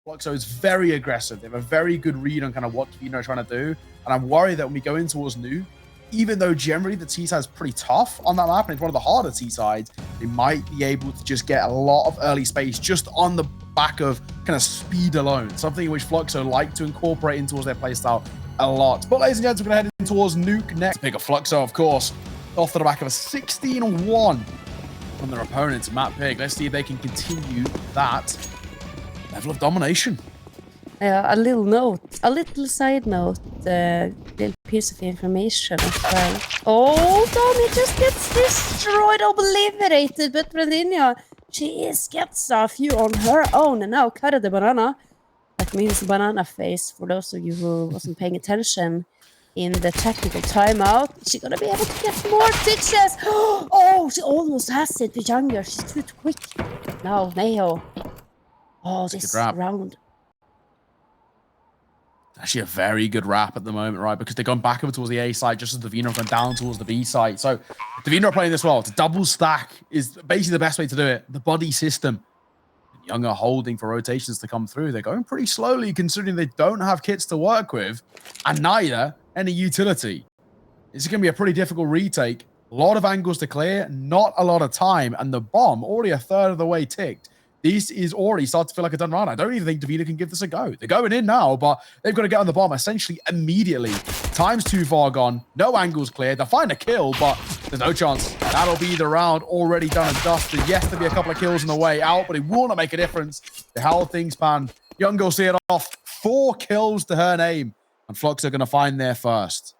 Fluxo is very aggressive. They have a very good read on kind of what Divina are trying to do. And I'm worried that when we go in towards Nuke, even though generally the T-side is pretty tough on that map and it's one of the harder T-sides, they might be able to just get a lot of early space just on the back of kind of speed alone. Something which Fluxo like to incorporate into their playstyle a lot. But ladies and gents, we're going to head in towards Nuke next. Pick a Fluxo, of course, off to the back of a 16-1 from their opponent's map pick. Let's see if they can continue that level of domination. A little side note, little piece of information as well. Oh, Tommy just gets destroyed, obliterated, but Divina, she gets a few on her own, and now Cara de Banana. That means banana face, for those of you who wasn't paying attention in the technical timeout. Is she gonna be able to get more stitches? Oh, she almost has it with yungher. She's too quick. Now, Mayo. Oh, this round. Actually a very good wrap at the moment, right? Because they've gone back over towards the A side just as Divina have gone down towards the B side. So Divina are playing this well. To double stack is basically the best way to do it. The body system. Yungher holding for rotations to come through. They're going pretty slowly considering they don't have kits to work with and neither any utility. It's going to be a pretty difficult retake. A lot of angles to clear, not a lot of time. And the bomb already a third of the way ticked. This is already starting to feel like a done run. I don't even think Divina can give this a go. They're going in now, but they've got to get on the bomb essentially immediately. Time's too far gone. No angles cleared. They'll find a kill, but there's no chance. That'll be the round already done and dusted. Yes, there'll be a couple of kills on the way out, but it will not make a difference to how things pan. yungher will see it off. 4 kills to her name, and Fluxo are going to find their first.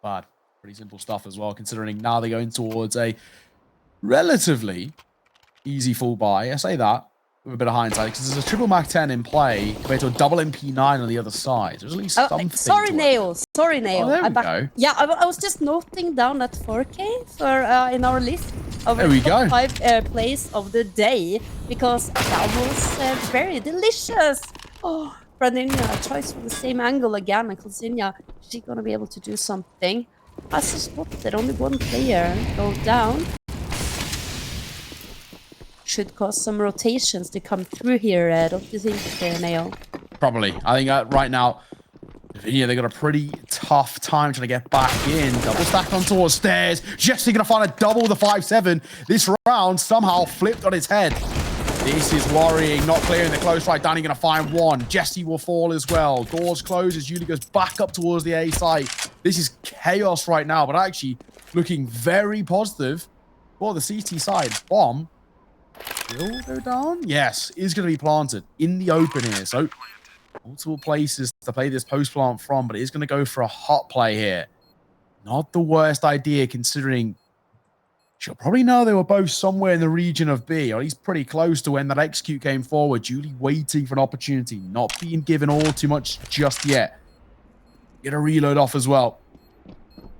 Bad. Pretty simple stuff as well, considering now they're going towards a relatively easy full buy. I say that with a bit of hindsight, because there's a triple Mac 10 in play compared to a double MP9 on the other side. There's at least something. Sorry, Nail. Sorry, Nail. Oh, there we go. Yeah, I was just noting down that 4K for in our list of the top 5 plays of the day, because that was very delicious. Oh, Divina, choice from the same angle again, and Kalsinia, she's gonna be able to do something. As a spotted, only one player go down. Should cause some rotations to come through here, don't you think, Nail? Probably. I think right now, Divina, they got a pretty tough time trying to get back in. Double stack on towards stairs. Jesse gonna find a double the 5-7. This round somehow flipped on its head. This is worrying, not clearing the close right down. He's going to find one. Jesse will fall as well. Doors close as Yuli goes back up towards the A side. This is chaos right now, but actually looking very positive for the CT side. Bomb will go down. Yes, is going to be planted in the open here. So multiple places to play this post plant from, but it is going to go for a hot play here. Not the worst idea considering she'll probably know they were both somewhere in the region of B, or at least pretty close to when that execute came forward. Julie waiting for an opportunity, not being given all too much just yet. Get a reload off as well.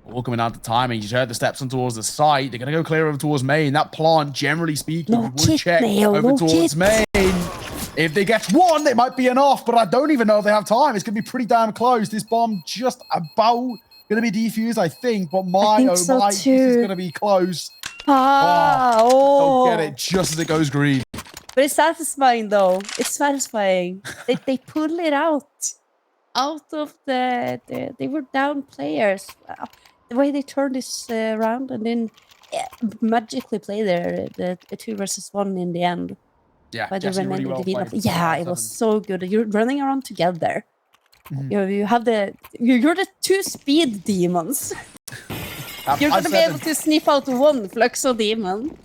All coming out to timing. You just heard the steps on towards the side. They're going to go clear over towards main. That plant, generally speaking, would check over towards main. If they get one, it might be enough, but I don't even know if they have time. It's going to be pretty damn close. This bomb just about going to be defused, I think, but my, oh my, this is going to be close. Don't get it just as it goes green. But it's satisfying though. It's satisfying. they pull it out of the they were down players. The way they turned this around and then magically play the 2 versus 1 in the end. Yeah, by the really well played. Yeah, it was so good. You're running around together. You have you're the 2 speed demons. You're going to be able to sniff out 1 Fluxo demon.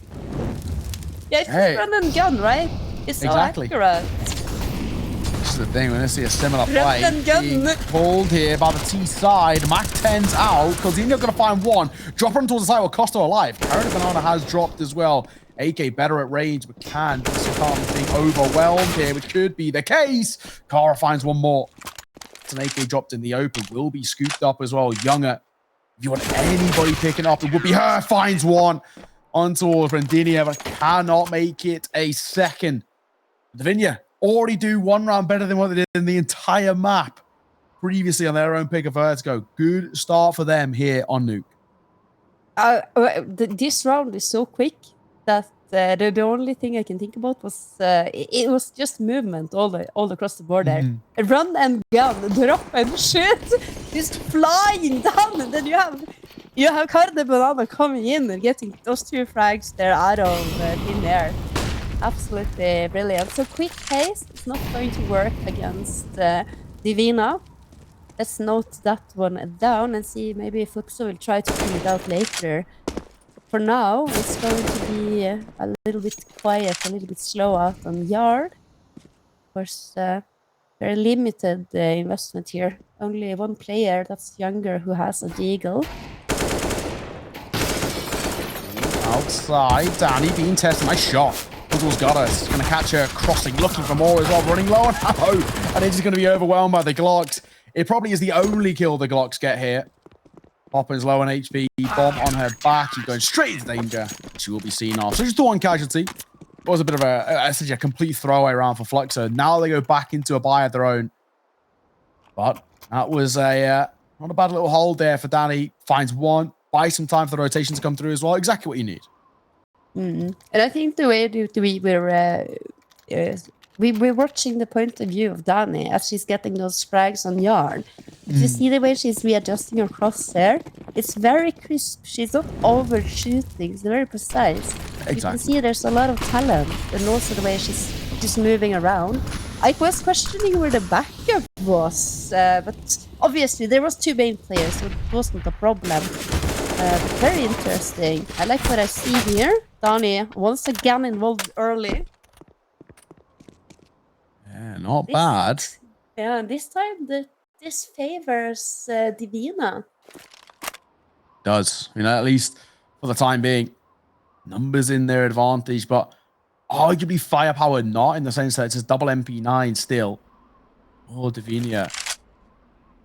Yeah, it's run and gun, right? It's so accurate. This is the thing, when I see a similar play being pulled here by the T side. Mac 10's out. Kalsinia going to find one. Drop him towards the side will cost her alive. Cara de Banana has dropped as well. AK better at range, but can being overwhelmed here, which could be the case. Cara finds one more. It's an AK dropped in the open. Will be scooped up as well. Yungher. If you want anybody picking up, it would be her. Finds one on towards Divina, but cannot make it a second. Divina already do 1 round better than what they did in the entire map previously on their own pick of Vertigo. Good start for them here on Nuke. This round is so quick that the only thing I can think about was it was just movement all across the board there. Run and gun, drop and shoot, just flying down, and then you have Cara de Banana coming in and getting those 2 frags there out of thin air. Absolutely brilliant. So quick pace is not going to work against Divina. Let's note that one down and see maybe Fluxo will try to pull it out later. For now, it's going to be a little bit quiet, a little bit slow out on yard. Of course, very limited investment here. Only 1 player, that's Yungher, who has a deagle. Outside, Danny being tested. Nice shot. Puzzle's got us. Gonna catch her crossing, looking for more as well, running low on ammo. And it's gonna be overwhelmed by the Glocks. It probably is the only kill the Glocks get here. Poppins low on HP, bomb on her back. She's going straight into danger. She will be seen off. So just the 1 casualty. It was a bit of essentially a complete throwaway round for Fluxo. Now they go back into a buy of their own. But that was not a bad little hold there for Danny. Finds 1. Buy some time for the rotation to come through as well. Exactly what you need. And I think the way we're watching the point of view of Danny as she's getting those frags on yard. You see the way she's readjusting her crosshair. It's very crisp. She's not overshooting. It's very precise. Exactly. You can see there's a lot of talent, and also the way she's just moving around. I was questioning where the backup was, but obviously there was 2 main players, so it wasn't a problem. Very interesting. I like what I see here. Danny once again involved early. Yeah, not bad. Yeah, this time this favors Divina. Does. At least for the time being. Numbers in their advantage, but arguably firepower not, in the sense that it's a double MP9 still. Oh, Divina.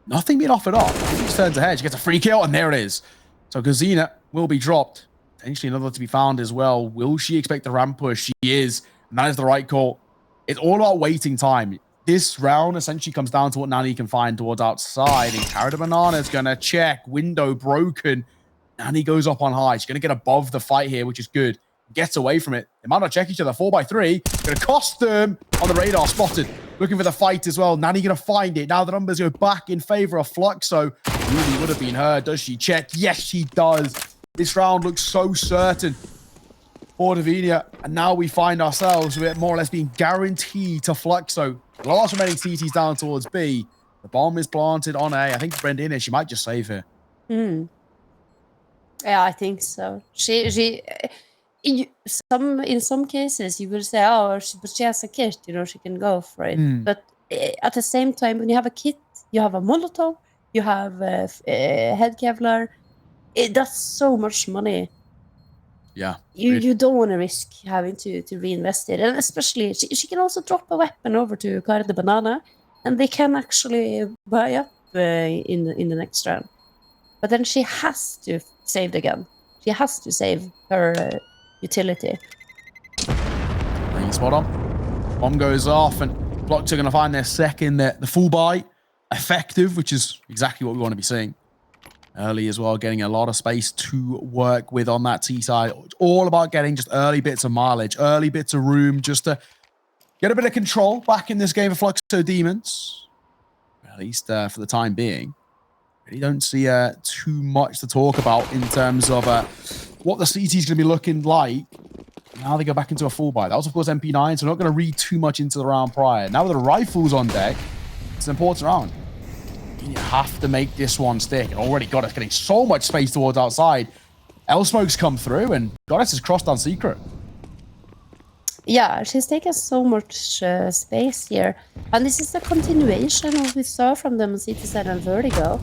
Nothing being offered up. She just turns ahead. She gets a free kill, and there it is. So Gazina will be dropped. Potentially another to be found as well. Will she expect the ramp push? She is. And that is the right call. It's all about waiting time. This round essentially comes down to what Nani can find towards outside. And Cara de Banana is going to check. Window broken. Nani goes up on high. She's going to get above the fight here, which is good. Gets away from it. They might not check each other. 4x3. Going to cost them on the radar. Spotted. Looking for the fight as well. Nani going to find it. Now the numbers go back in favor of Fluxo. Really would have been her. Does she check? Yes, she does. This round looks so certain for Divina. And now we find ourselves with more or less being guaranteed to Fluxo. The last remaining CT's down towards B. The bomb is planted on A. I think Brendina, she might just save here. Yeah, I think so. In some cases, you will say, oh, but she has a kit, she can go for it. But at the same time, when you have a kit, you have a Molotov, you have a head Kevlar. That's so much money. Yeah. You don't want to risk having to reinvest it. And especially, she can also drop a weapon over to Cara de Banana, and they can actually buy up in the next round. But then she has to save the gun. She has to save her utility. Spot on. Bomb goes off, and Fluxo are going to find their second, the full buy. Effective, which is exactly what we want to be seeing. Early as well, getting a lot of space to work with on that T side. It's all about getting just early bits of mileage, early bits of room, just to get a bit of control back in this game of Fluxo Demons. At least for the time being. Really don't see too much to talk about in terms of what the CT is going to be looking like. Now they go back into a full buy. That was, of course, MP9, so we're not going to read too much into the round prior. Now with the rifles on deck, it's an important round. You have to make this one stick. And already Goddess getting so much space towards outside. L-Smoke's come through, and Goddess has crossed on secret. Yeah, she's taken so much space here. And this is a continuation of what we saw from them on CT7 and Vertigo.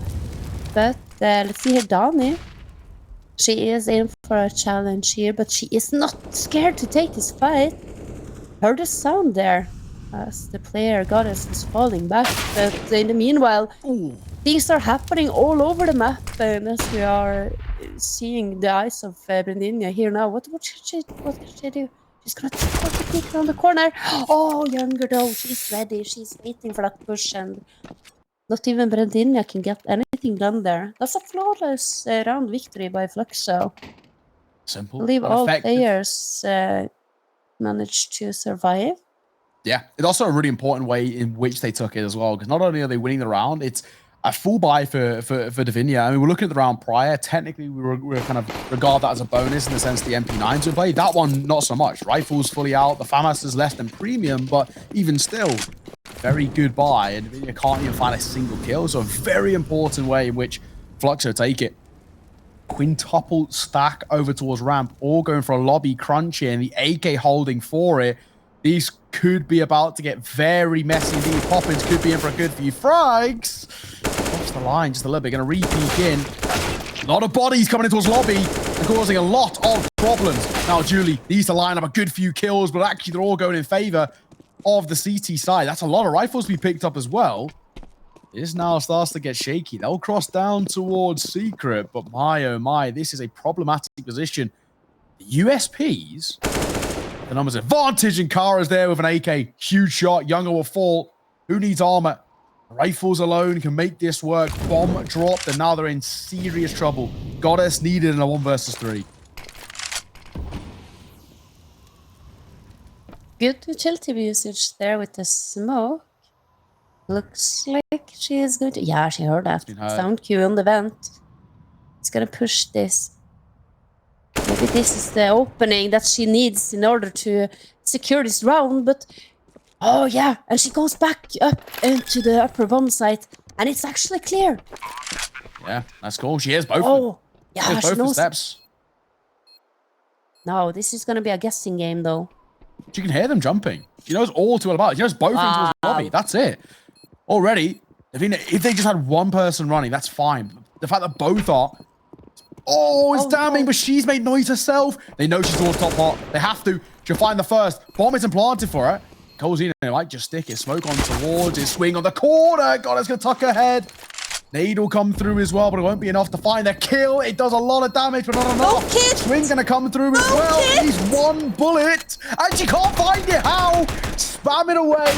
But let's see here, Dani. She is in for a challenge here, but she is not scared to take this fight. Heard the sound there as the player Goddess is falling back. But in the meanwhile, things are happening all over the map. And as we are seeing the eyes of Brendina here now, what can she do? She's gonna take a peek around the corner. Oh, Yungher though, she's ready. She's waiting for that push, and not even Brendina can get anything everything done there. That's a flawless round victory by Fluxo. Simple. I believe and all effective. players managed to survive. Yeah, it's also a really important way in which they took it as well, because not only are they winning the round, it's a full buy for Divina. I mean, we're looking at the round prior. Technically, we were kind of regard that as a bonus in the sense the MP9s would play. That one, not so much. Rifles fully out. The FAMAS is less than premium, but even still, very good buy. And Divina can't even find a single kill. So a very important way in which Fluxo take it. Quintuple stack over towards ramp, all going for a lobby crunch here, and the AK holding for it. These could be about to get very messy indeed. Poppins could be in for a good few frags. Off the line just a little bit. Going to re-peek in. A lot of bodies coming in towards lobby and causing a lot of problems. Now, Julie needs to line up a good few kills, but actually they're all going in favor of the CT side. That's a lot of rifles to be picked up as well. This now starts to get shaky. They'll cross down towards Secret, but my, oh my, this is a problematic position. The USPs... The numbers advantage, and Cara's there with an AK. Huge shot. Yungher will fall. Who needs armor? Rifles alone can make this work. Bomb dropped, and now they're in serious trouble. Goddess needed in a 1 versus 3. Good utility usage there with the smoke. Looks like she is going to... Yeah, she heard that. Sound cue on the vent. It's going to push this. Maybe this is the opening that she needs in order to secure this round, but... Oh, yeah, and she goes back up into the upper bomb site, and it's actually clear. Yeah, that's cool. She has both. Oh, yeah, she knows the steps. No, this is going to be a guessing game, though. She can hear them jumping. She knows all too well about it. She knows both into the lobby. That's it. Already, if they just had one person running, that's fine. The fact that both are... Oh, it's damning, but she's made noise herself. They know she's towards top pot. They have to. She'll find the first. Bomb isn't planted for her. Goes in and they might just stick it. Smoke on towards it. Swing on the corner. God, it's going to tuck her head. Nade will come through as well, but it won't be enough to find a kill. It does a lot of damage, but not enough. Swing's going to come through as well. He's one bullet, and she can't find it. How? Spam it away.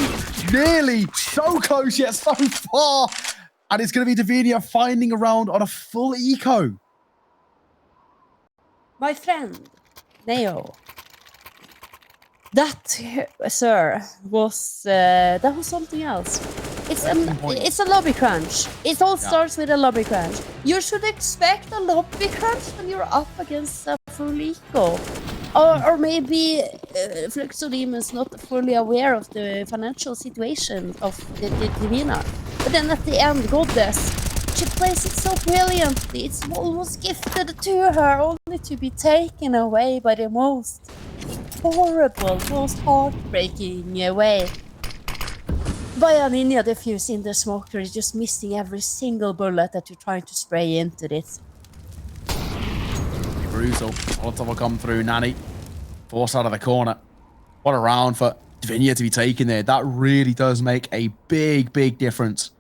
Nearly. So close, yet so far. And it's going to be Divina finding a round on a full eco. My friend, Neo. That, sir, was something else. It's a lobby crunch. It all starts with a lobby crunch. You should expect a lobby crunch when you're up against a full eco. Or maybe Fluxo team is not fully aware of the financial situation of the Divina. But then at the end, Goddess, she plays it so brilliantly. It's almost gifted to her, only to be taken away by the most horrible, most heartbreaking way. By a ninja defuse in the smoker, just missing every single bullet that you're trying to spray into this. Brutal. Molotov will come through. Nani forced out of the corner. What a round for Divina to be taken there. That really does make a big, big difference.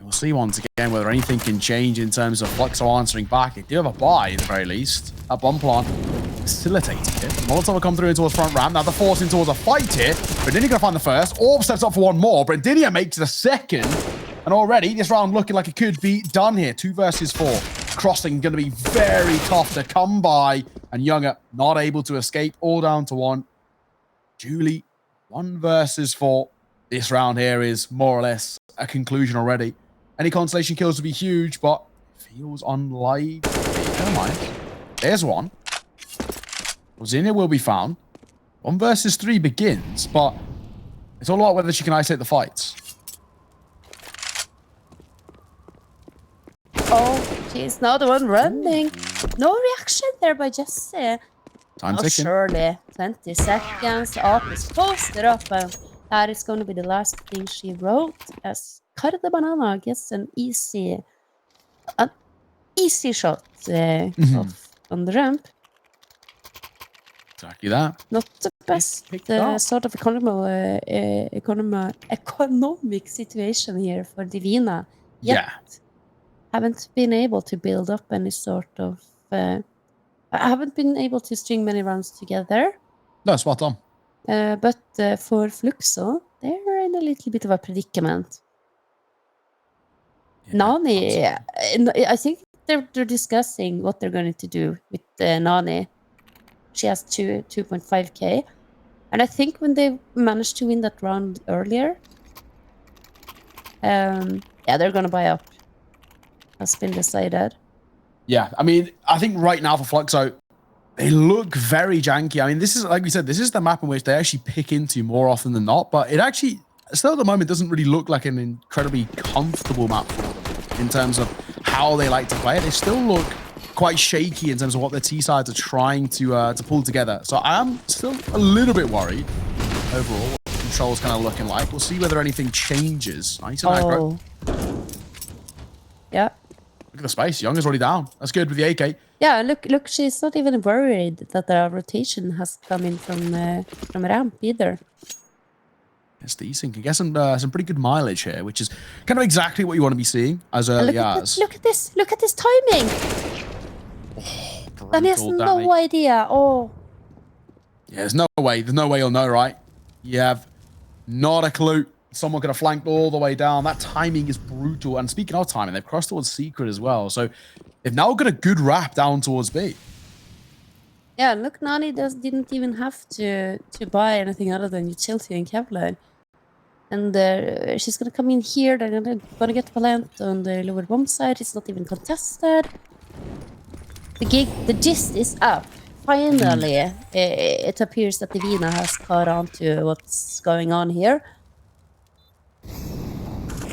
We'll see once again whether anything can change in terms of Fluxo answering back. They do have a buy at the very least. That bomb plant facilitated it. Molotov will come through towards front ramp. Now they're forcing towards a fight here. Brendinia gonna find the first. Orb steps up for one more. Brendinia makes the second. And already this round looking like it could be done here. 2 versus 4. Crossing gonna be very tough to come by. And Yungher not able to escape. All down to 1. Julie, 1 versus 4. This round here is more or less a conclusion already. Any constellation kills would be huge, but feels unlikely. Never mind. There's one. Zinnia will be found. 1 versus 3 begins, but it's all about whether she can isolate the fights. Oh, she's not the one running. No reaction there by Jesse. Time ticking. Surely. 20 seconds. Up is posted up, and that is going to be the last thing she wrote. As Cara de Banana gets an easy shot off on the ramp. Exactly that. Not the best sort of economic situation here for Divina. Yet. Yeah. Haven't been able to build up any sort of... I haven't been able to string many rounds together. No, spot on. But for Fluxo, they're in a little bit of a predicament. Nani, I think they're discussing what they're going to do with Nani. She has 2.5k. And I think when they managed to win that round earlier, yeah, they're going to buy up. Has been decided. Yeah, I mean, I think right now for Fluxo, they look very janky. I mean, this is, like we said, this is the map in which they actually pick into more often than not, but it actually, still at the moment, doesn't really look like an incredibly comfortable map for them in terms of how they like to play it. They still look quite shaky in terms of what their T-sides are trying to pull together. So I am still a little bit worried overall what the control's kind of looking like. We'll see whether anything changes. Nice and aggro. Yeah. Look at the space. Youngher's already down. That's good with the AK. Yeah, look, she's not even worried that the rotation has come in from ramp either. It's decent. Can get some pretty good mileage here, which is kind of exactly what you want to be seeing as early as. Look at this! Look at this timing! Danny has no idea. Oh. Yeah, there's no way. There's no way you'll know, right? You have not a clue. Someone could have flanked all the way down. That timing is brutal. And speaking of timing, they've crossed towards Secret as well. So they've now got a good wrap down towards B. Yeah, look, Nani didn't even have to buy anything other than utility and Kevlar. And she's gonna come in here. They're gonna get Valent on the lower bomb side. It's not even contested. The gist is up. Finally, it appears that Divina has caught on to what's going on here.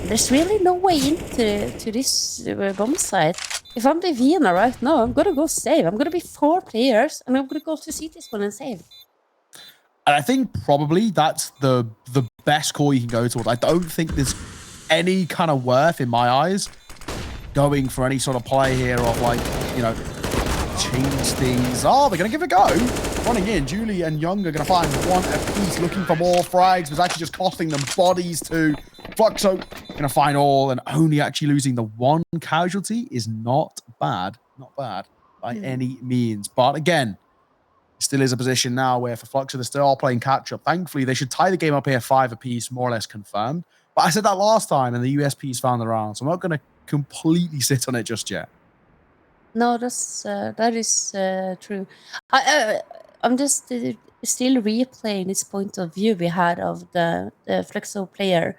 There's really no way into this bomb site. If I'm Divina right now, I'm gonna go save. I'm gonna be 4 players, and I'm gonna go to CT spawn and save. And I think probably that's the best call you can go towards. I don't think there's any kind of worth in my eyes going for any sort of play here of, like, you know, change things. Oh, they're going to give it a go. Running in, Julie and Young are going to find one apiece, looking for more frags, but actually just costing them bodies too. Fluxo going to find all, and only actually losing the 1 casualty is not bad. Not bad by any means. But again, still is a position now where for Fluxo, they're still all playing catch-up. Thankfully, they should tie the game up here 5 apiece, more or less confirmed. But I said that last time, and the USP's found the round, so I'm not going to completely sit on it just yet. No, that is true. I'm just still replaying this point of view we had of the Fluxo player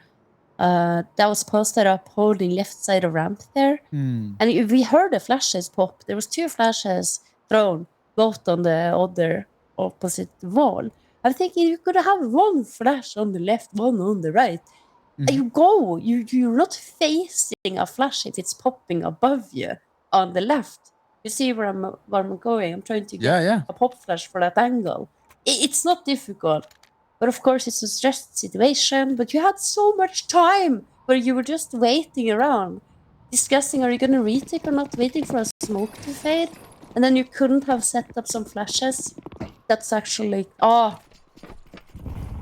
that was posted up holding left side of ramp there. And we heard the flashes pop. There was 2 flashes thrown, both on the other opposite wall. I'm thinking you could have 1 flash on the left, 1 on the right. And you're not facing a flash if it's popping above you on the left. You see where I'm going? I'm trying to get a pop flash for that angle. It's not difficult. But of course, it's a stressed situation. But you had so much time where you were just waiting around, discussing, are you going to retake or not, waiting for a smoke to fade? And then you couldn't have set up some flashes. That's actually... Oh,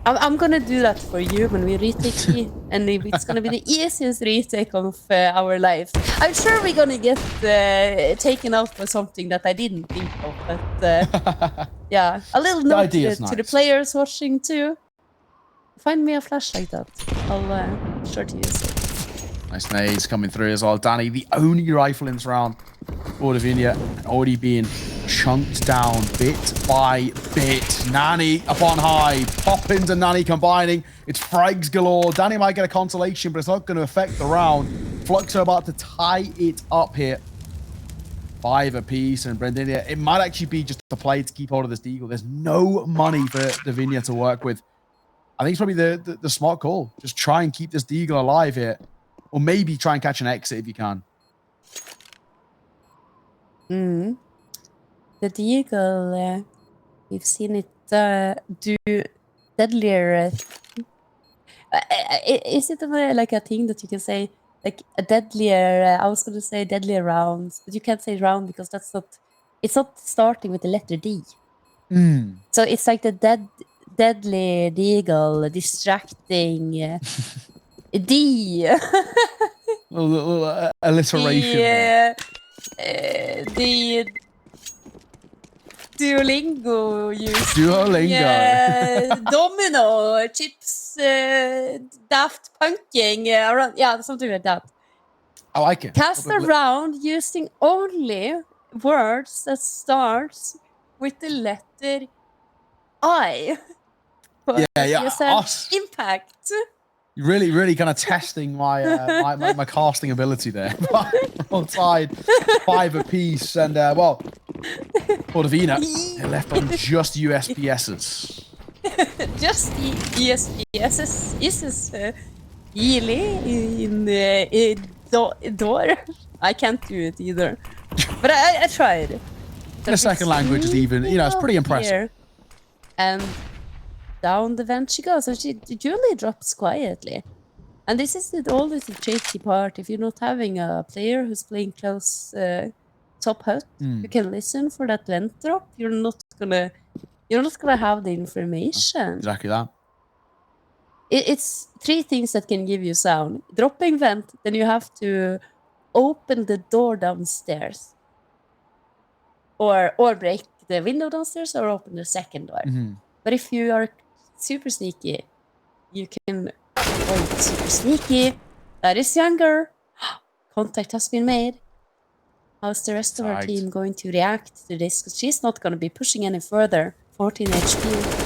I'm going to do that for you when we retake you. And it's going to be the easiest retake of our lives. I'm sure we're going to get taken out for something that I didn't think of. But yeah, a little note to the players watching too. Find me a flash like that. I'll be sure to use it. Nice nades coming through as well. Danny, the only rifle in this round for Divina, already being chunked down bit by bit. Nani up on high. Poppins and Nani combining. It's frags galore. Danny might get a consolation, but it's not going to affect the round. Fluxo about to tie it up here. 5 apiece, and Brendinia, it might actually be just a play to keep hold of this deagle. There's no money for Divina to work with. I think it's probably the smart call. Just try and keep this deagle alive here. Or maybe try and catch an exit if you can. The deagle, we've seen it do deadlier. Is it like a thing that you can say, like a deadlier? I was going to say deadlier rounds, but you can't say round because that's not. It's not starting with the letter D. So it's like the deadly deagle distracting D. little alliteration. Yeah. The Duolingo use. Duolingo. Yeah, domino, chips, daft punking, around, yeah, something like that. I like it. Cast a round using only words that starts with the letter I. Yeah, ESL us. Impact. Really kind of testing my my casting ability there. We're all tied 5 apiece, and well, for Divina, they're left on just USPSs. Just ESPSs is really in door. I can't do it either, but I tried. The second language is even, you know, it's pretty impressive. Here. And down the vent she goes, and she Julie drops quietly. And this is always the tricky part. If you're not having a player who's playing close top hut, you can listen for that vent drop. You're not gonna have the information. Exactly that. It's 3 things that can give you sound. Dropping vent, then you have to open the door downstairs. Or break the window downstairs or open the second door. But if you are super sneaky, you can... Oh, super sneaky. That is yungher. Contact has been made. How's the rest of our team going to react to this? Because she's not going to be pushing any further. 14 HP.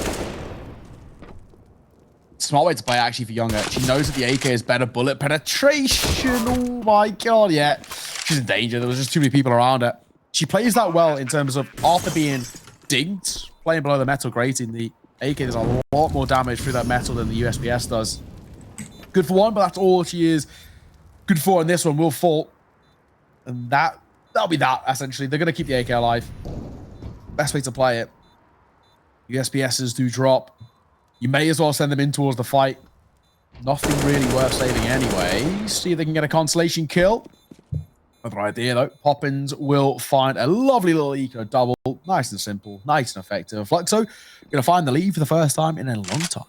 Smart way to play actually for yungher. She knows that the AK is better bullet penetration. Oh my god, yeah. She's in danger. There was just too many people around her. She plays that well in terms of after being dinged, playing below the metal grating, the AK does a lot more damage through that metal than the USPS does. Good for one, but that's all she is. Good for, and this one will fall. And that'll be that, essentially. They're going to keep the AK alive. Best way to play it. USPSs do drop. You may as well send them in towards the fight. Nothing really worth saving anyway. See if they can get a consolation kill. Another idea, though. Poppins will find a lovely little eco double. Nice and simple. Nice and effective. Fluxo going to find the lead for the first time in a long time.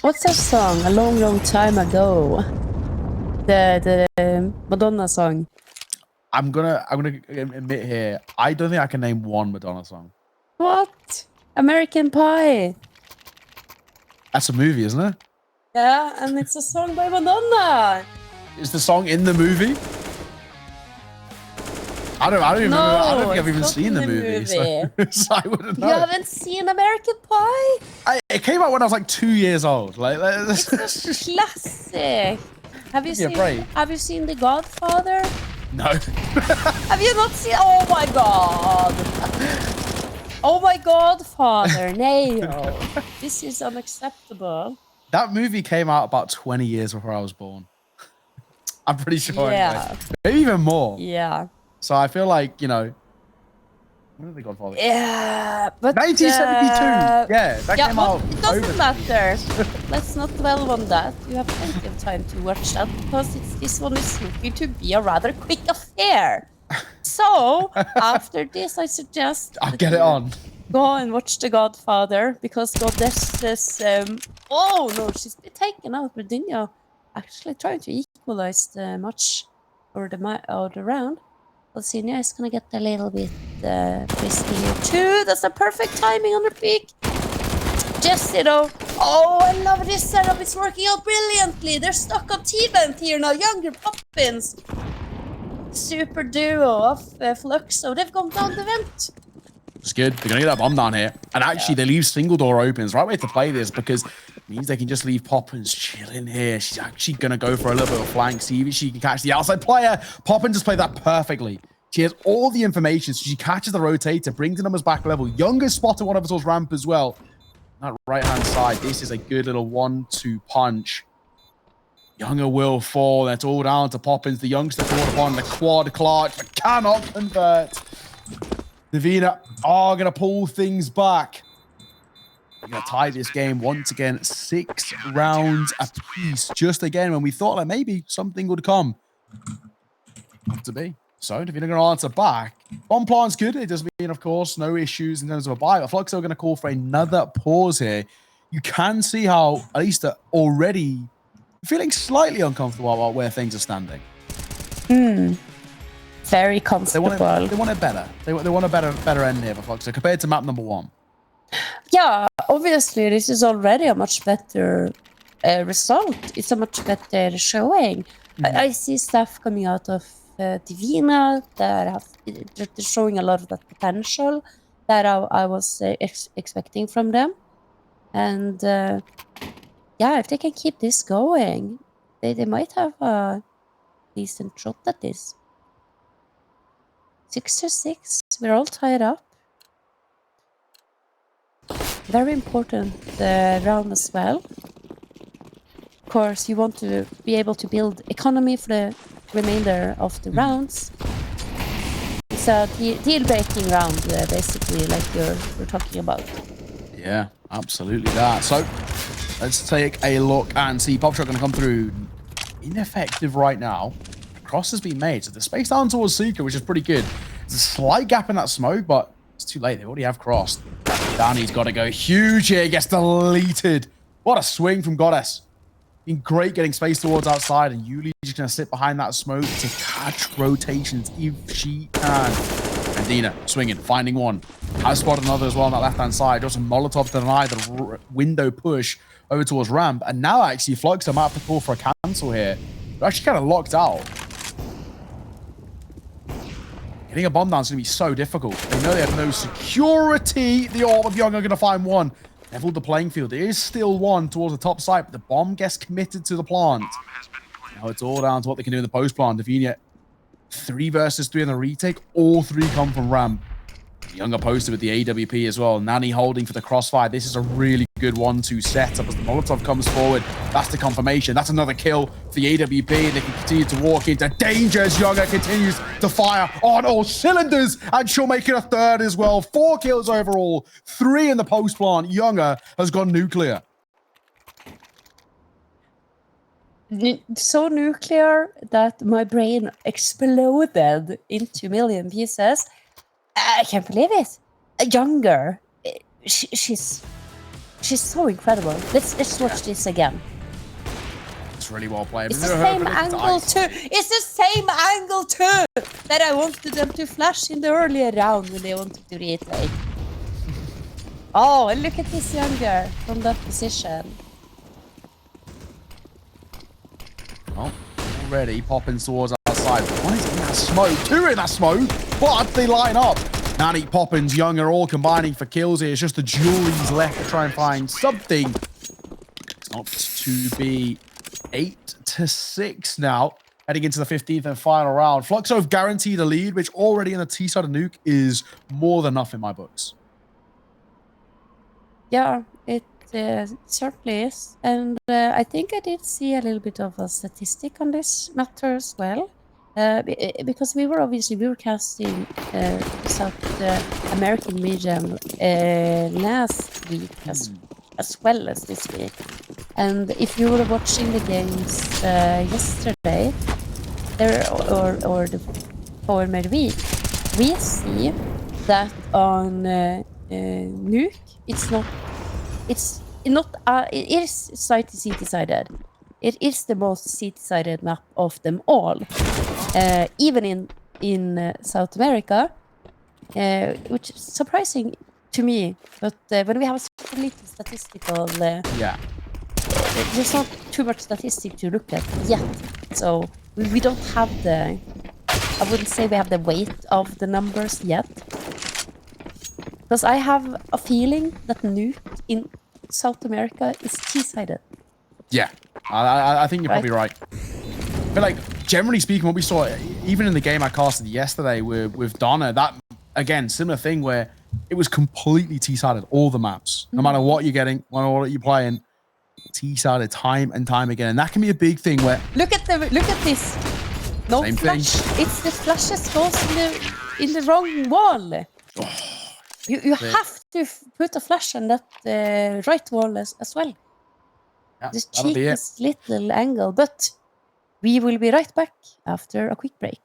What's that song? A long, long time ago. The Madonna song. I'm gonna admit here, I don't think I can name one Madonna song. What? American Pie. That's a movie, isn't it? Yeah, and it's a song by Madonna. Is the song in the movie? I don't even remember. I don't think I've even seen the movie. So I wouldn't know. You haven't seen American Pie? It came out when I was like 2 years old. Like, it's a classic. Have you seen The Godfather? No. Have you not seen? Oh my god. Oh my god, father. No. This is unacceptable. That movie came out about 20 years before I was born. I'm pretty sure. Yeah. Anyway. Maybe even more. Yeah. So I feel like, you know, when did The Godfather? Yeah, but 1972. Yeah, that came out. It doesn't matter. Let's not dwell on that. You have plenty of time to watch that because this one is looking to be a rather quick affair. So after this, I suggest I'll get it on. Go and watch The Godfather because Goddess oh no, she's been taken out. Virginia actually trying to equalize the match or the round. Alcinia is gonna get a little bit risky here too. That's a perfect timing on her peak. Jessie though. Oh, I love this setup. It's working out brilliantly. They're stuck on T-Vent here now. Yungher Poppins. Super duo of Fluxo. They've gone down the vent. It's good. They're going to get that bomb down here. And actually, they leave single door open. It's the right way to play this because it means they can just leave Poppins chilling here. She's actually going to go for a little bit of a flank. See if she can catch the outside player. Poppins just played that perfectly. She has all the information. So she catches the rotator, brings the numbers back level. Yungher spotted one of us ramp as well. That right-hand side, this is a good little 1-2 punch. Yungher will fall. That's all down to Poppins. The youngster caught upon the quad clutch, but cannot convert. Divina are going to pull things back. We're going to tie this game once again. 6 rounds apiece. Just again, when we thought that maybe something would come. Not to be. So, Divina going to answer back. Bomb plant's good. It does mean, of course, no issues in terms of a buy. But Fluxo are going to call for another pause here. You can see how, at least already, feeling slightly uncomfortable about where things are standing. Very comfortable. They want it better. They want a better end here for Fluxo compared to map number 1. Yeah, obviously this is already a much better result is so much better showing. I see stuff coming out of Divina that they're showing a lot of that potential that I was expecting from them. And yeah, if they can keep this going, they might have a decent shot at this. 6-6, we're all tied up. Very important round as well. Of course, you want to be able to build economy for the remainder of the rounds. It's a deal-breaking round, basically, like you're talking about. Yeah, absolutely that. So let's take a look and see. Pop shot going to come through. Ineffective right now. Cross has been made, so the space down towards Seeker, which is pretty good. There's a slight gap in that smoke, but it's too late. They already have crossed. Danny's got to go huge here. Gets deleted. What a swing from Goddess. Been great getting space towards outside, and Yuli's just going to sit behind that smoke to catch rotations if she can. And Dina swinging, finding one. Has spotted another as well on that left-hand side. Just a Molotov to deny the window push over towards ramp. And now actually Fluxo might have to call for a cancel here. They're actually kind of locked out. Getting a bomb down is going to be so difficult. They know they have no security. The Orb of yungher are going to find one. Leveled the playing field. There is still one towards the top side, but the bomb gets committed to the plant. Now it's all down to what they can do in the post plant. Divina, 3 versus 3 in the retake. All 3 come from ramp. yungher posted with the AWP as well. Nani holding for the crossfire. This is a really good 1-2 setup as the Molotov comes forward. That's the confirmation. That's another kill for the AWP. They can continue to walk into danger as yungher continues to fire on all cylinders. And she'll make it a 3rd as well. 4 kills overall. 3 in the post plant. yungher has gone nuclear. So nuclear that my brain exploded into a million pieces. I can't believe it. yungher, she's so incredible. Let's watch this again. It's really well played. It's the same angle too. It's the same angle too that I wanted them to flash in the earlier round when they wanted to retake. Oh, and look at this yungher from that position. Oh, already popping towards outside. One is in that smoke. 2 in that smoke. But they line up. Nani, Poppins, yungher all combining for kills here. It's just the jury's left to try and find something. It's not to be 8-6 now. Heading into the 15th and final round. Fluxo have guaranteed a lead, which already in the T side of Nuke is more than enough in my books. Yeah, it certainly is. And I think I did see a little bit of a statistic on this matter as well. Because we were casting South American region last week as well as this week. And if you were watching the games yesterday, or the former week, we see that on Nuke, it is slightly CT-sided. It is the most CT-sided map of them all. Even in South America, which is surprising to me. But when we have a little statistical, there's not too much statistic to look at yet. So we don't have I wouldn't say we have the weight of the numbers yet. Because I have a feeling that Nuke in South America is T-sided. Yeah, I think you're probably right. But like, generally speaking, what we saw, even in the game I casted yesterday with Donna, that, again, similar thing where it was completely T-sided, all the maps. No matter what you're getting, no matter what you're playing, T-sided time and time again. And that can be a big thing where... Look at this. No same flash. thing. It's the flashes goes in the wrong wall. You have to put a flash on that right wall as well. Yeah, Just check this little angle. But we will be right back after a quick break.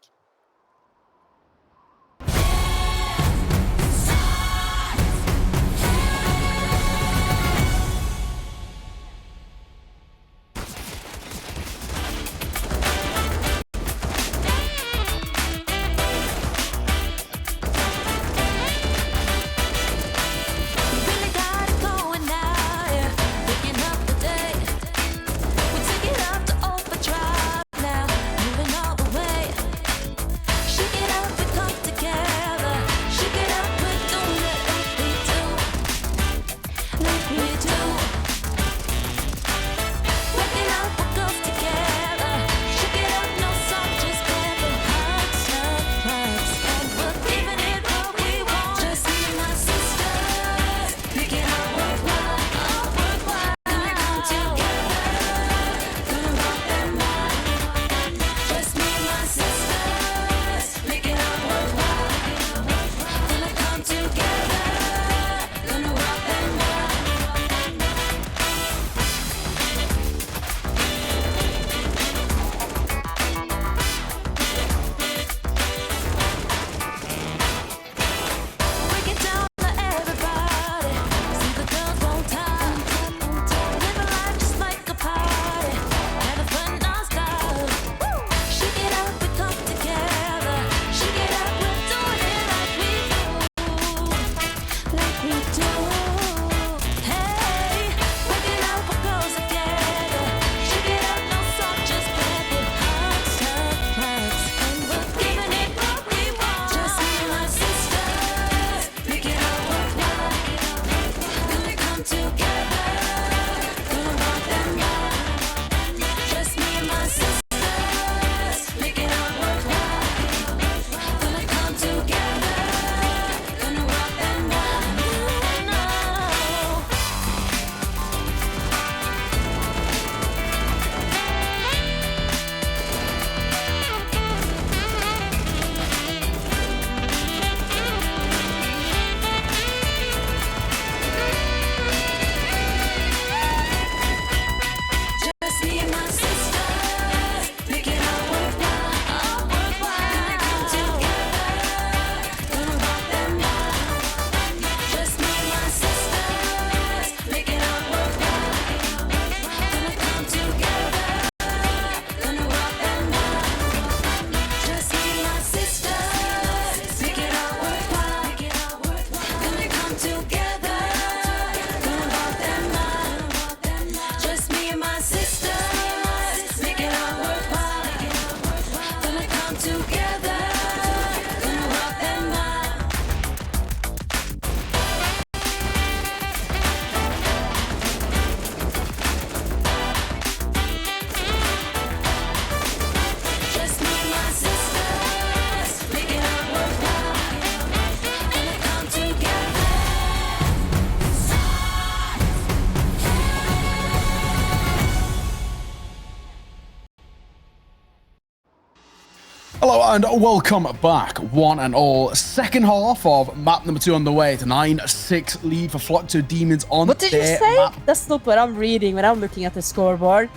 Hello and welcome back, one and all. Second half of map number 2 on the way. It's a 9-6 lead for Fluxo Demons on What did you their say? map. That's not what I'm reading when I'm looking at the scoreboard.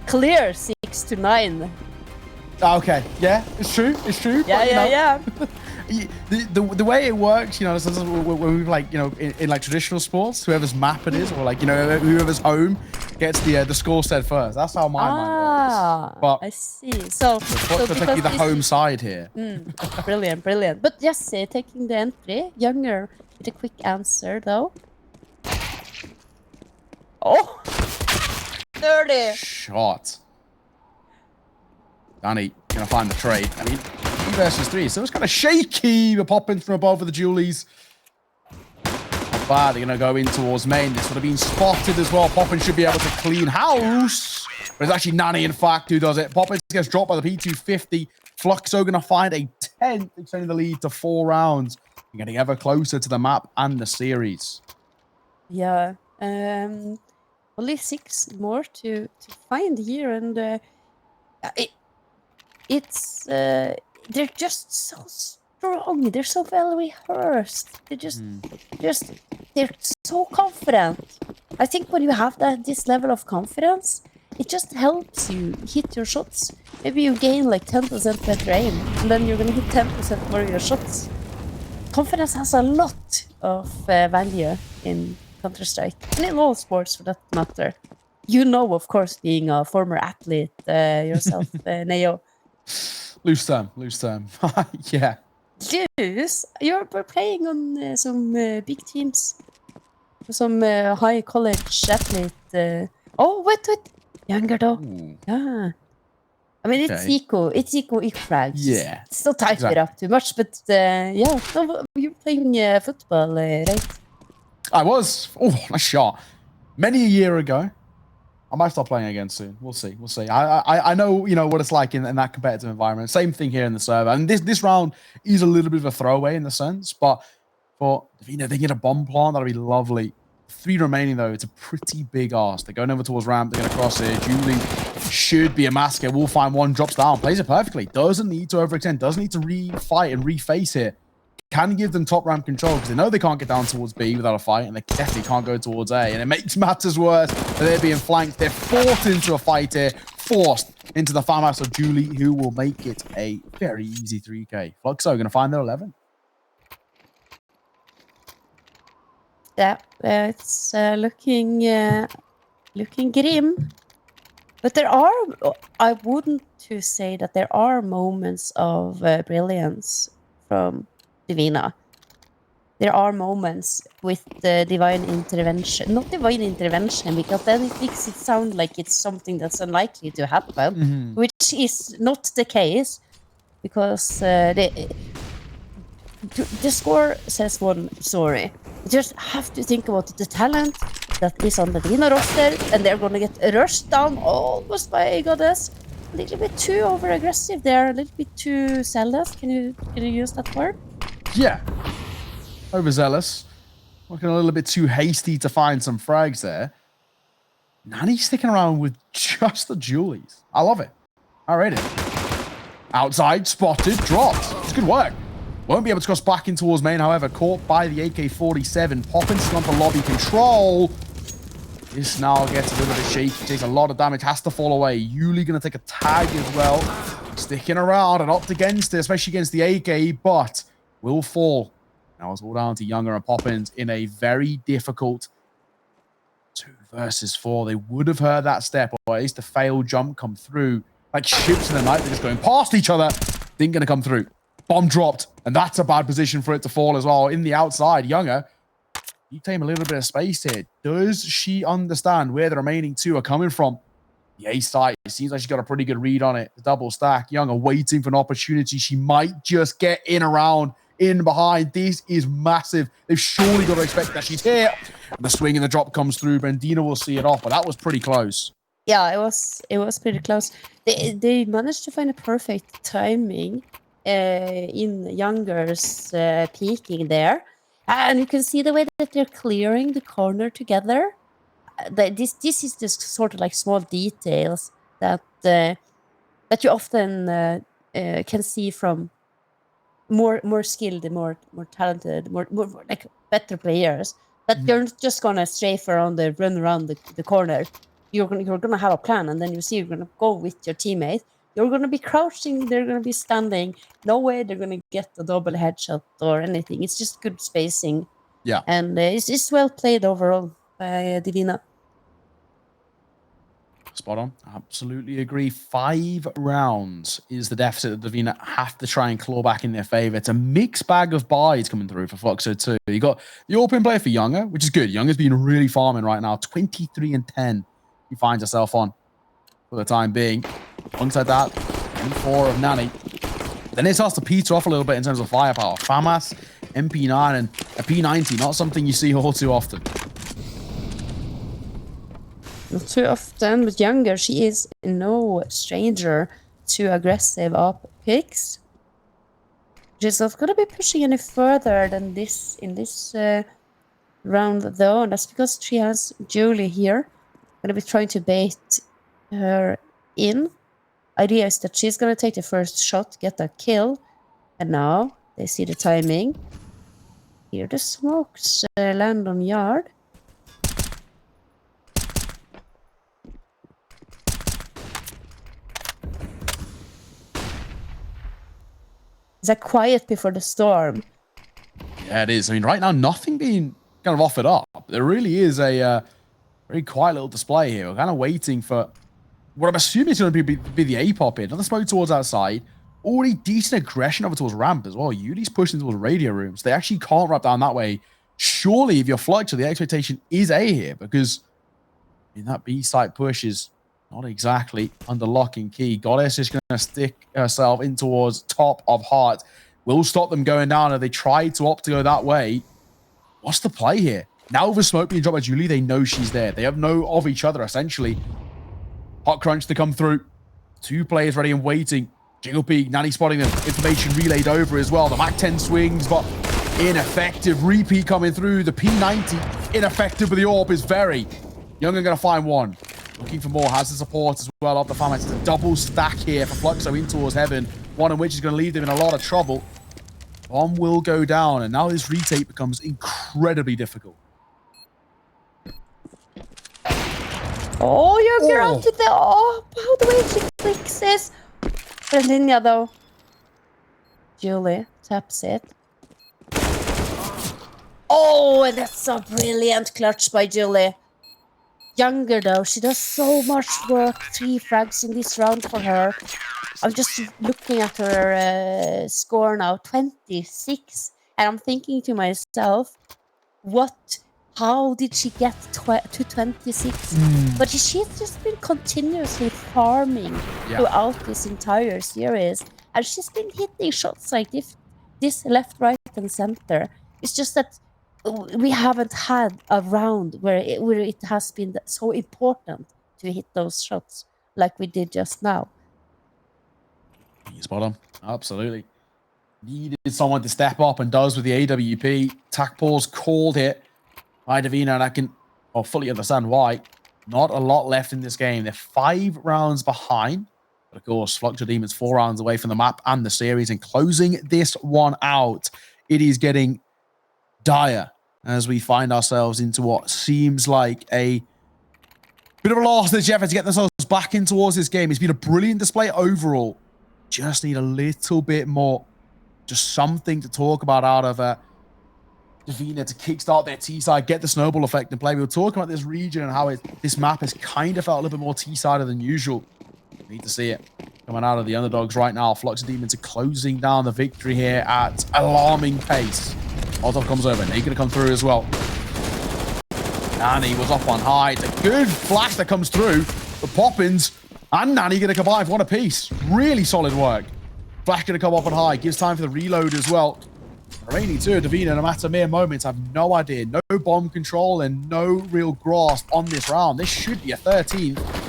Clear 6-9. Okay, yeah, it's true. Yeah. The way it works, you know, this is when we like, you know, in like traditional sports, whoever's map it is, or like, you know, whoever's home gets the score said first. That's how my mind works. But I see. So Fluxo taking the home side here. Brilliant. But yes, taking the entry. Yungher with a quick answer though. Oh, 30. Shot. Nani gonna find the trade. I mean, 3 versus 3, so it's kind of shaky. The poppins from above with the Julies. Not bad. They're gonna go in towards main. This would have been spotted as well. Poppins should be able to clean house, but it's actually Nani, in fact, who does it. Poppins gets dropped by the P250. Fluxo gonna find a 10th, extending the lead to 4 rounds. You're getting ever closer to the map and the series. Yeah. Only 6 more to find here, and it's they're just so strong. They're so well rehearsed. They're so confident. I think when you have this level of confidence, it just helps you hit your shots. Maybe you gain like 10% better aim, and then you're gonna hit 10% more of your shots. Confidence has a lot of value in Counter-Strike, and in all sports for that matter. You know, of course, being a former athlete yourself, Neo. Loose term. Yeah. Lose? You're playing on some big teams. Some high college athlete. Oh, wait. Yungher though. Ooh. Yeah. I mean, it's equal frags. Yeah. Still type it up too much, but yeah. No, you're playing football, right? I was. Oh, nice shot. Many a year ago. I might start playing again soon. We'll see. I know, you know, what it's like in that competitive environment. Same thing here in the server. And this round is a little bit of a throwaway in the sense, but for Divina, they get a bomb plant. That'll be lovely. 3 remaining, though. It's a pretty big ask. They're going over towards ramp. They're going to cross it. Julie should be a masker. Will find one, drops down, plays it perfectly. Doesn't need to overextend. Doesn't need to re-fight and reface here. Can give them top ramp control because they know they can't get down towards B without a fight, and they definitely can't go towards A. And it makes matters worse that they're being flanked. They're forced into a fight here, forced into the farmhouse of Julie, who will make it a very easy 3K. Fluxo going to find their 11. Yeah, it's looking grim. But there are, I wouldn't to say that there are moments of brilliance from Divina. There are moments with the divine intervention. Not divine intervention, because then it makes it sound like it's something that's unlikely to happen, which is not the case, because the score says one story. You just have to think about the talent that is on the Divina roster, and they're going to get rushed down almost by a goddess. A little bit too over-aggressive there, a little bit too zealous. Can you use that word? Yeah. Overzealous. Looking a little bit too hasty to find some frags there. Nani sticking around with just the Julies. I love it. I rate it. Outside, spotted, dropped. It's good work. Won't be able to cross back in towards main, however. Caught by the AK-47. Poppins is on for lobby control. This now gets a little bit shaky. Takes a lot of damage. Has to fall away. Yuli going to take a tag as well. Sticking around and up against it, especially against the AK, but will fall. Now it's all down to Yungher and Poppins in a very difficult 2 versus 4. They would have heard that step, or at least a failed jump come through. Like ships in the night, they're just going past each other. Didn't gonna come through. Bomb dropped, and that's a bad position for it to fall as well. In the outside, Yungher, you take a little bit of space here. Does she understand where the remaining 2 are coming from? The A side, it seems like she's got a pretty good read on it. The double stack. Yungher waiting for an opportunity. She might just get in around, in behind. This is massive. They've surely got to expect that she's here. And the swing and the drop comes through. Bendina will see it off, but that was pretty close. Yeah, it was pretty close. They managed to find a perfect timing in Yungher's peeking there. And you can see the way that they're clearing the corner together. This is just sort of like small details that that you often can see from more skilled, more talented, more like better players, that you're just gonna strafe around run around the corner. You're gonna have a plan, and then you see you're gonna go with your teammate. You're gonna be crouching. They're gonna be standing. No way they're gonna get a double headshot or anything. It's just good spacing. Yeah. And it's well played overall by Divina. Spot on. Absolutely agree. 5 rounds is the deficit that Divina have to try and claw back in their favor. It's a mixed bag of buys coming through for Fluxo too. You got the open player for yungher, which is good. Yungher's been really farming right now. 23 and 10 he finds himself on for the time being. Alongside that, 4 of Nani. Then it starts to peter off a little bit in terms of firepower. FAMAS, MP9, and a P90. Not something you see all too often. Not too often, but yungher, she is no stranger to aggressive up picks. She's not going to be pushing any further than this in this round, though, and that's because she has Julie here. Going to be trying to bait her in. Idea is that she's going to take the first shot, get a kill, and now they see the timing. Here the smokes land on yard. It's a quiet before the storm. Yeah, it is. I mean, right now, nothing being kind of offered up. There really is a very quiet little display here. We're kind of waiting for what I'm assuming is going to be the A pop in. Another smoke towards outside. Already decent aggression over towards ramp as well. Yuli's pushing towards radio rooms. They actually can't wrap down that way. Surely, if you're Fluxo, the expectation is A here, because in that B site push is not exactly under lock and key. Goddess is going to stick herself in towards top of heart. Will stop them going down if they try to opt to go that way. What's the play here? Now with smoke being dropped by Julie, they know she's there. They have know of each other, essentially. Hot crunch to come through. 2 players ready and waiting. Jingle Peak, Nani spotting them. Information relayed over as well. The MAC-10 swings, but ineffective. Repeat coming through. The P90, ineffective with the AWP is very. yungher going to find one. Looking for more, has the support as well of the FAMAS. It's a double stack here for Fluxo in towards heaven. One of which is going to leave them in a lot of trouble. Bomb will go down, and now this retake becomes incredibly difficult. Oh, yungher onto the AWP. How the way she clicks this. Brandinja, though. Julie taps it. Oh, and that's a brilliant clutch by Julie. yungher, though, she does so much work. 3 frags in this round for her. I'm just looking at her score now, 26. And I'm thinking to myself, how did she get to 26? But she's just been continuously farming throughout this entire series. And she's been hitting shots like this left, right, and center. It's just that we haven't had a round where it has been so important to hit those shots like we did just now. Spot on. Absolutely. Needed someone to step up, and does with the AWP. Tac pause called here by Divina, and I can fully understand why. Not a lot left in this game. They're 5 rounds behind. But of course, Fluxo Demons 4 rounds away from the map and the series, and closing this one out. It is getting dire as we find ourselves into what seems like a bit of a last-ditch effort to get themselves back in towards this game. It's been a brilliant display overall. Just need a little bit more, just something to talk about out of Divina to kickstart their T-side, get the snowball effect in play. We were talking about this region and how this map has kind of felt a little bit more T-sided than usual. Need to see it coming out of the underdogs right now. Fluxo Demons are closing down the victory here at alarming pace. Molotov comes over. They're going to come through as well. Nani was up on high. It's a good flash that comes through. The Poppins and Nani going to combine for one apiece. Really solid work. Flash going to come up on high. Gives time for the reload as well. Remaining 2 of Divina, no matter mere moments, have no idea. No bomb control and no real grasp on this round. This should be a 13th.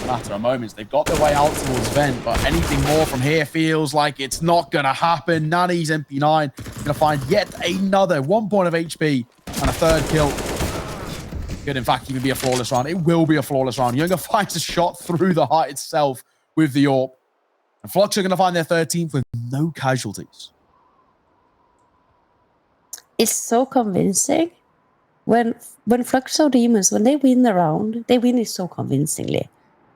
Matter of moments. They've got their way out towards vent, but anything more from here feels like it's not going to happen. Nani's MP9 going to find yet another 1 point of HP and a 3rd kill. Could, in fact, even be a flawless round. It will be a flawless round. yungher finds a shot through the heart itself with the AWP. And Fluxo are going to find their 13th with no casualties. It's so convincing. When Fluxo Demons, when they win the round, they win it so convincingly.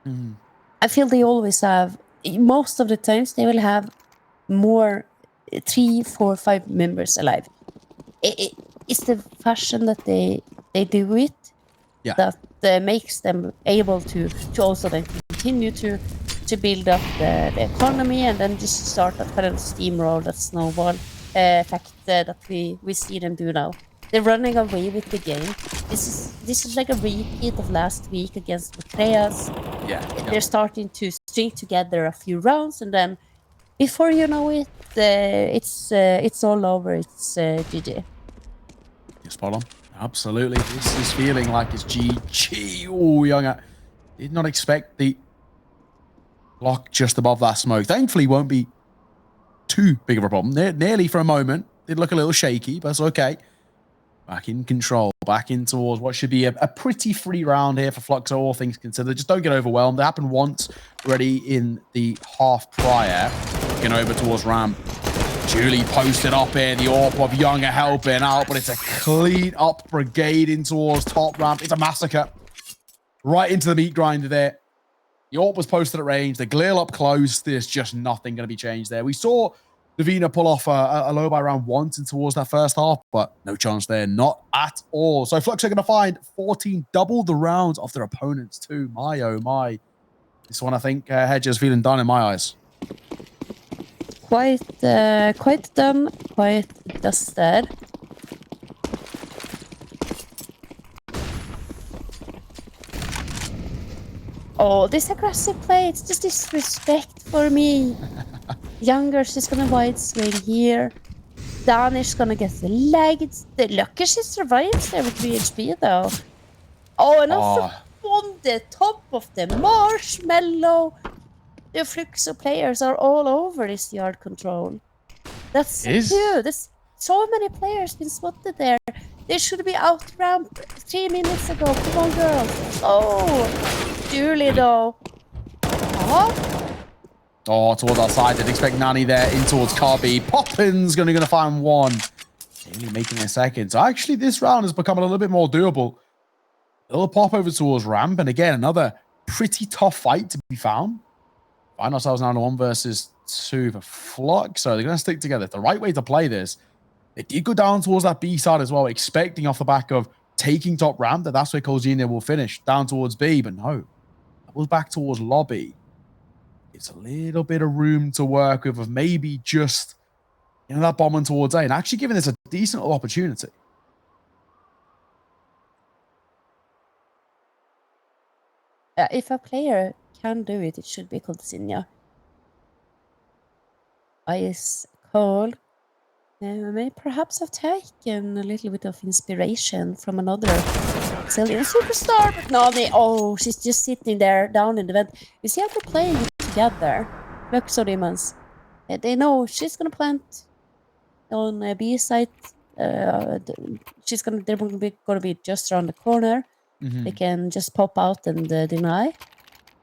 Mm. I feel they always have, most of the times, they will have more 3, 4, 5 members alive. It's the fashion that they do it that makes them able to also then continue to build up the economy and then just start that kind of steamroll, that snowball effect that we see them do now. They're running away with the game. This is like a repeat of last week against Matreas. Yeah. They're starting to string together a few rounds, and then before you know it, it's all over. It's GG. You're spot on. Absolutely. This is feeling like it's GG. Oh, yungher. Did not expect the block just above that smoke. Thankfully, won't be too big of a problem. Nearly for a moment. Did look a little shaky, but it's okay. Back in control. Back in towards what should be a pretty free round here for Fluxo, all things considered. Just don't get overwhelmed. It happened once already in the half prior. Looking over towards ramp. Julie posted up here. The AWP of yungher helping out, but it's a clean up brigade in towards top ramp. It's a massacre. Right into the meat grinder there. The AWP was posted at range. The Glil up close. There's just nothing going to be changed there. We saw Divina pull off a low by round once in towards that first half, but no chance there. Not at all. So Fluxo are going to find 14, double the rounds of their opponents too. My, oh my. This one, I think, Hedger's feeling done in my eyes. Quite done, quite dusted. Oh, this aggressive play, it's just disrespect for me. Yungher's just gonna wide swing here. Danish's gonna get the legs. The lucky she survives there with 3 HP though. Oh, and also on the top of the marshmallow. The Fluxo players are all over this yard control. That's huge. There's so many players been spotted there. They should be out ramp 3 minutes ago. Come on, girls. Oh, Julie though. Oh, towards our side. Didn't expect Nani there in towards Carby. Poppins gonna find one. Only making a second. So actually, this round has become a little bit more doable. A little pop over towards ramp, and again another pretty tough fight to be found. Find ourselves now in a 1 versus 2 for Flux. So they're going to stick together. It's the right way to play this. They did go down towards that B side as well, expecting off the back of taking top ramp that's where Colgenia will finish, down towards B. But no, that was back towards lobby. It's a little bit of room to work with of maybe just that bombing towards A and actually giving this a decent opportunity. If a player can do it, it should be Colgenia. Ice cold. May perhaps have taken a little bit of inspiration from another Brazilian superstar, but no, she's just sitting there down in the vent. You see how they're playing together. Fluxo Demons. They know she's gonna plant on a B site. They're gonna be just around the corner. They can just pop out and deny.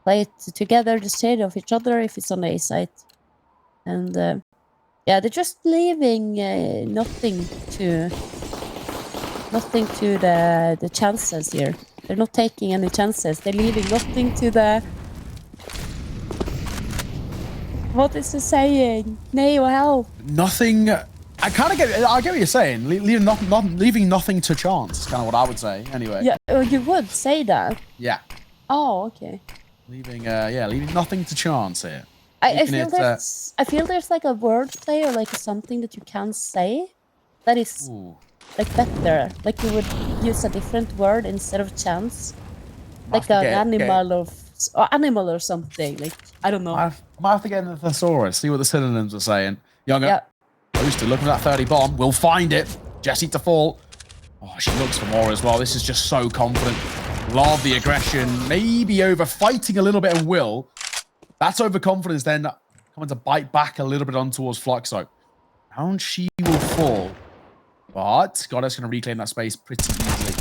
Play it together, just shade of each other if it's on the A side. And yeah, they're just leaving nothing to the chances here. They're not taking any chances. They're leaving nothing to the... What is he saying? Nay, help. Nothing... I get what you're saying. Leaving nothing to chance is kind of what I would say, anyway. Yeah, you would say that? Yeah. Oh, okay. Leaving nothing to chance here. I feel there's like a wordplay or like something that you can say that is like better. Like you would use a different word instead of chance. Like an animal or something. Like, I don't know. I might have to get in the thesaurus, see what the synonyms are saying. Yungher. Yeah. Close to looking at that 30 bomb. We'll find it. Jessie to fall. Oh, she looks for more as well. This is just so confident. Love the aggression. Maybe over fighting a little bit and will. That's overconfidence then coming to bite back a little bit on towards Fluxo. Down she will fall. But Goddess going to reclaim that space pretty easily.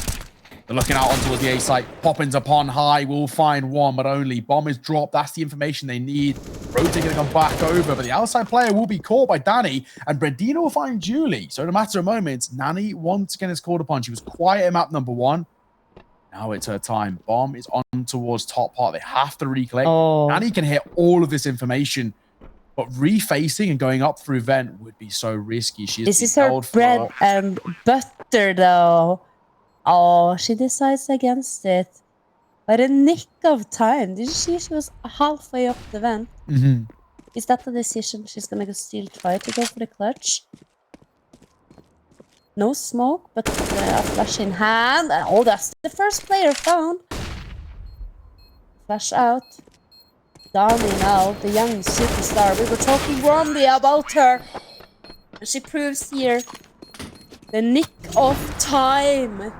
They're looking out on towards the A site. Poppins upon high. Will find one, but only. Bomb is dropped. That's the information they need. Rotate gonna come back over, but the outside player will be caught by Danny, and Bredina will find Julie. So in a matter of moments, Nani once again is called upon. She was quiet at map number 1. Now it's her time. Bomb is on towards top part. They have to recollect. Oh. Nani can hit all of this information, but refacing and going up through vent would be so risky. This is her bread and butter, though. Oh, she decides against it. By the nick of time. Did you see she was halfway up the vent? Is that the decision? She's gonna still try to go for the clutch. No smoke, but a flash in hand. Oh, that's the first player found. Flash out. Dani now, the young superstar. We were talking wrongly about her. And she proves here the nick of time.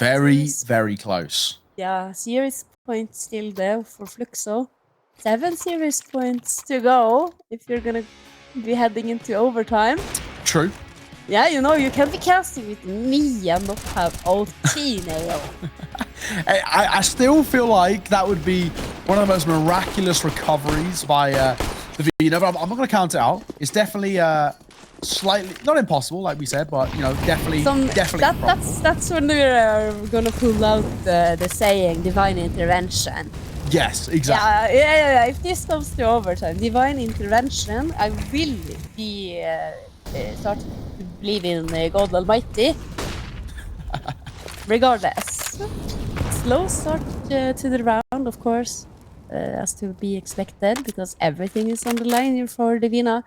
Very, very close. Yeah, series points still there for Fluxo. 7 series points to go if you're gonna be heading into overtime. True. Yeah, you know, you can be casting with me and not have OT nail. I still feel like that would be one of the most miraculous recoveries by Divina, but I'm not going to count it out. It's definitely slightly, not impossible, like we said, but, you know, definitely That's when we're going to pull out the saying, divine intervention. Yes, exactly. Yeah. If this comes to overtime, divine intervention, I will be starting to believe in God Almighty. Regardless. Slow start to the round, of course, as to be expected, because everything is on the line here for Divina.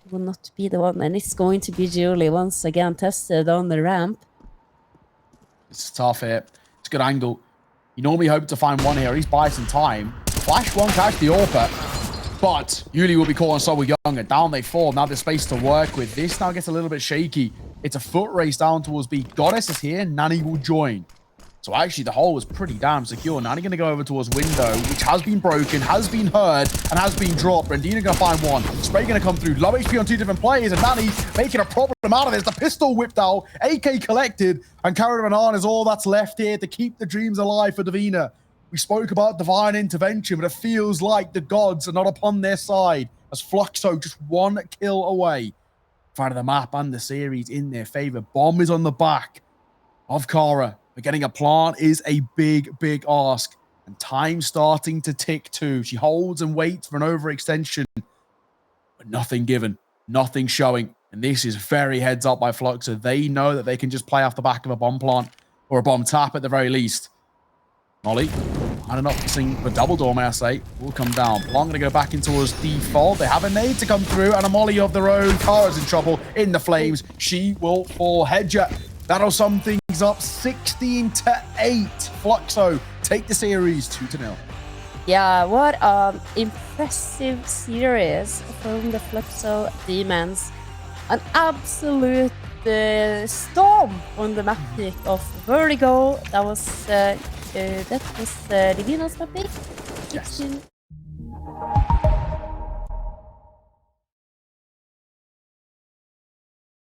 Will not be the one, and it's going to be Julie once again tested on the ramp. It's a tough hit. It's a good angle. You normally hope to find one here. He's buying some time. Flash won't catch the AWP, but Yuli will be caught on Soul Younger. Down they fall. Now there's space to work with. This now gets a little bit shaky. It's a foot race down towards B. Goddess is here. Nani will join. So actually, the hole was pretty damn secure. Nani going to go over towards window, which has been broken, has been heard, and has been dropped. Brendina going to find one. Spray going to come through. Low HP on 2 different players, and Nani making a problem out of this. The pistol whipped out, AK collected, and Cara de Banana is all that's left here to keep the dreams alive for Divina. We spoke about divine intervention, but it feels like the gods are not upon their side, as Fluxo just 1 kill away. Front of the map and the series in their favor. Bomb is on the back of Cara. But getting a plant is a big, big ask. And time starting to tick too. She holds and waits for an overextension. But nothing given. Nothing showing. And this is very heads up by Fluxo. They know that they can just play off the back of a bomb plant. Or a bomb tap at the very least. Molly. And enough to sing the double door, may I say, will come down. Plant going to go back in towards default. They have a nade to come through. And a molly of their own. Cara's in trouble. In the flames. She will fall. Hedger. That'll sum things up 16-8. Fluxo take the series 2-0. Yeah, what impressive series from the Fluxo Demons. An absolute storm on the map pick of Vertigo. That was Divina's map pick. Yes.